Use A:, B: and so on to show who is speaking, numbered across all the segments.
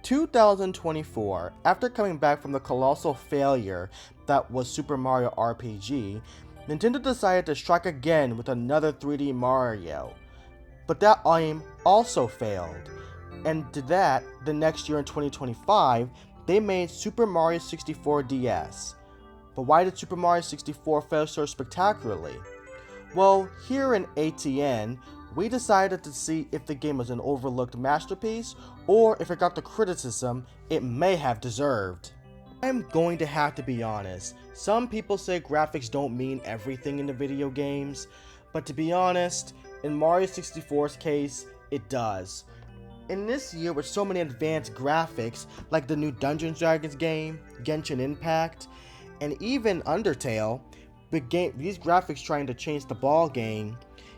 A: 2024, after coming back from the colossal failure that was Super Mario RPG, Nintendo decided to strike again with another 3D Mario. But that aim also failed. And to that, the next year in 2025, they made Super Mario 64 DS. But why did Super Mario 64 fail so spectacularly? Well, here in ATN, we decided to see if the game was an overlooked masterpiece or if it got the criticism it may have deserved. I'm going to have to be honest, some people say graphics don't mean everything in the video games, but to be honest, in Mario 64's case, it does. In this year with so many advanced graphics like the new Dungeons & Dragons game, Genshin Impact, and even Undertale, these graphics trying to change the ball game,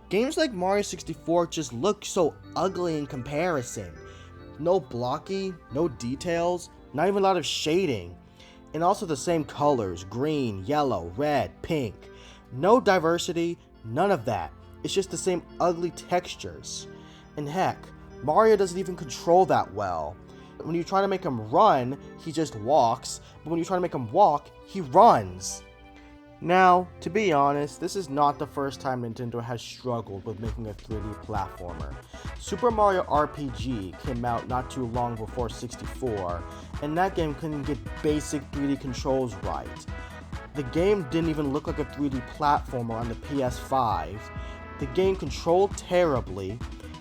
A: games like Mario 64 just look so ugly in comparison. No blocky, no details, not even a lot of shading, and also the same colors, green, yellow, red, pink. No diversity, none of that. It's just the same ugly textures. And heck, Mario doesn't even control that well. When you try to make him run, he just walks, but when you try to make him walk, he runs. Now, to be honest, this is not the first time Nintendo has struggled with making a 3D platformer. Super Mario RPG came out not too long before 64, and that game couldn't get basic 3D controls right. The game didn't even look like a 3D platformer on the PS5. The game controlled terribly.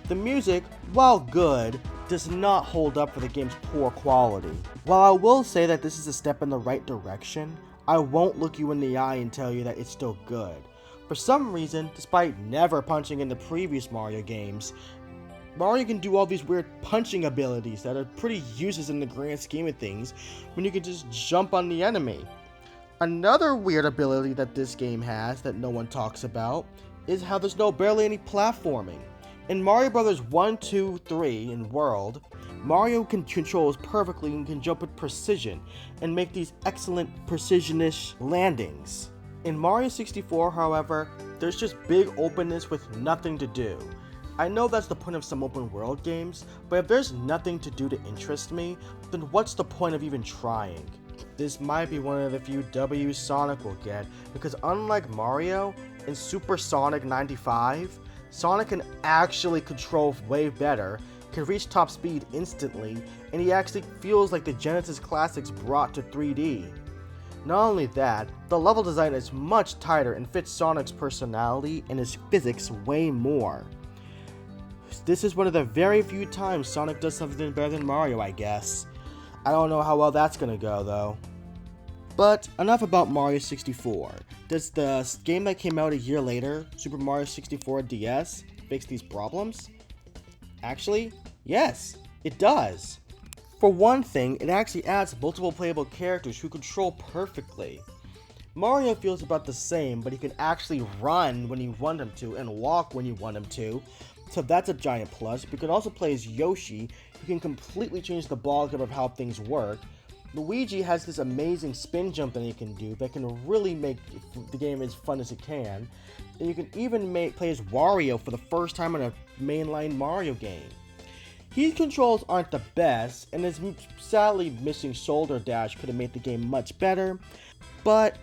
A: The music, while good, does not hold up for the game's poor quality. While I will say that this is a step in the right direction, I won't look you in the eye and tell you that it's still good. For some reason, despite never punching in the previous Mario games, Mario can do all these weird punching abilities that are pretty useless in the grand scheme of things when you can just jump on the enemy. Another weird ability that this game has that no one talks about is how there's barely any platforming. In Mario Bros. 1, 2, 3 in World, Mario can controls perfectly and can jump with precision and make these excellent precision-ish landings. In Mario 64, however, there's just big openness with nothing to do. I know that's the point of some open world games, but if there's nothing to do to interest me, then what's the point of even trying? This might be one of the few W's Sonic will get, because unlike Mario, in Super Sonic 95, Sonic can actually control way better, can reach top speed instantly, and he actually feels like the Genesis Classics brought to 3D. Not only that, the level design is much tighter and fits Sonic's personality and his physics way more. This is one of the very few times Sonic does something better than Mario, I guess. I don't know how well that's gonna go though. But enough about Mario 64. Does the game that came out a year later, Super Mario 64 DS, fix these problems? Actually, yes, it does. For one thing, it actually adds multiple playable characters who control perfectly. Mario feels about the same, but he can actually run when you want him to and walk when you want him to, so that's a giant plus. You can also play as Yoshi, who can completely change the ballgame of how things work. Luigi has this amazing spin jump that he can do that can really make the game as fun as it can. And you can even play as Wario for the first time in a mainline Mario game. His controls aren't the best, and his sadly missing shoulder dash could have made the game much better, but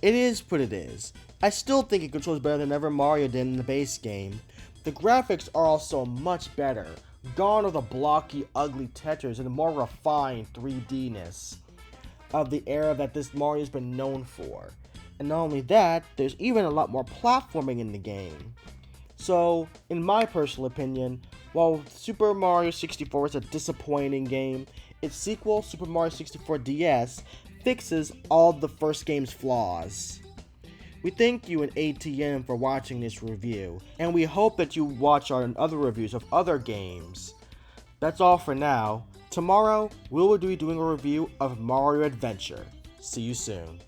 A: it is what it is. I still think it controls better than ever Mario did in the base game. The graphics are also much better. Gone are the blocky, ugly textures and the more refined 3D-ness of the era that this Mario's been known for. And not only that, there's even a lot more platforming in the game. So, in my personal opinion, while Super Mario 64 is a disappointing game, its sequel, Super Mario 64 DS, fixes all of the first game's flaws. We thank you in ATN for watching this review, and we hope that you watch our other reviews of other games. That's all for now. Tomorrow, we will be doing a review of Mario Adventure. See you soon.